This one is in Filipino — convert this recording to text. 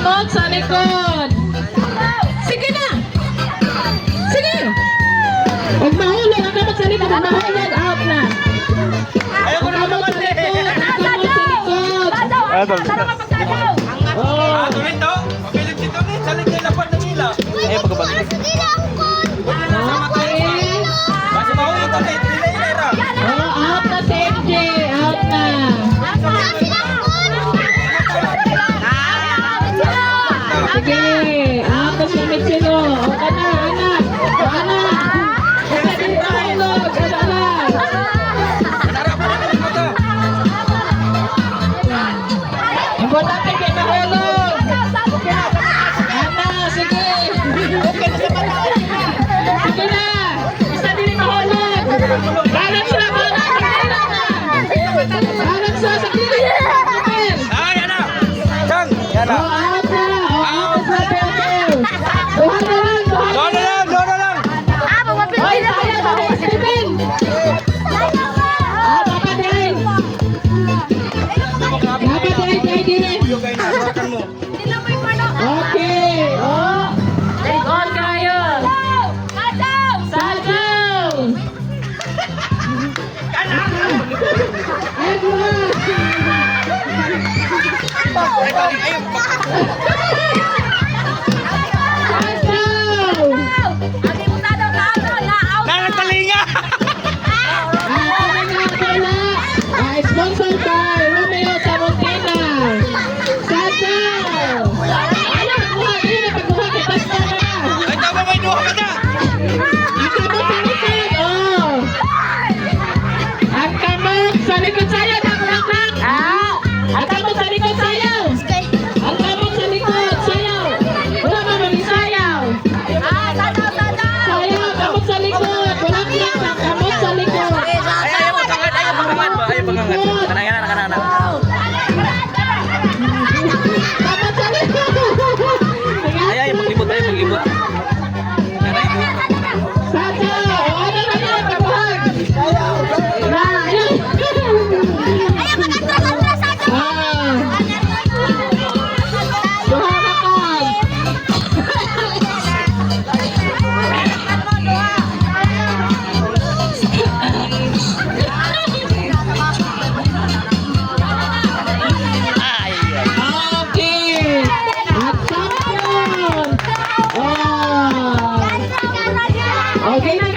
likod, sa likod. Sige na. Sige. Huwag mahulog. Ang kamot sa likod. Huwag mahulog. Out na. Ayaw ko na naman Ang kamot sa likod. Oh. tuloy to. Pilit dito ni. Saling nilapan na nila. Ayaw pagkabag. Okay. Basta ba ito ni? Pinahilera. Oh, out na si MJ. Out na. Sige. Out na si Michino. O ka na, anak. O anak. Huwag ka din mahulog. Anak. Ang wala kayo kay mahulog. Ana, sige. Sige na. Basta din mahulog. Balance na, balance. Balance na, sa kili. Ay, yan na. Chang. Yan na. Oh, out na. Oh, out na, Pepe. Tuhan na lang, tuhan na Doon na lang. lang, doon na lang. Hoy, sayang ako, Stephen. Ah, Papa Day. Papa Day, Day din. Yung kayo na, hawakan mo. Okay. Oh. On kayo. Sasaw. Edward. Sasaw. Nanatalinga! Sponsored by Romeo Samontina. Sasaw. Ano, kuha kayo na pagkuha kay Basta na. Ay, tama may duha ka na! Ang kamot sa likod, oh. Ang kamot sa likod sa'yo, nakulak-lak. Ang kamot sa likod sa'yo. Ang kamot sa likod sa'yo. Wala ka mag-isayaw. Sayaw, kamot sa likod. Bulak-lak ang kamot sa likod. Ayaw magangat, ayaw magangat ba? Ayaw magangat. Kanang kanana. Kamot sa likod. Sige. Ayaw maglibot, ayaw maglibot. Sasaw. O, ano na yan, kabuhag. Na, ayun. Ah. Duha na kan. Okay. At champion. Oh. Okay na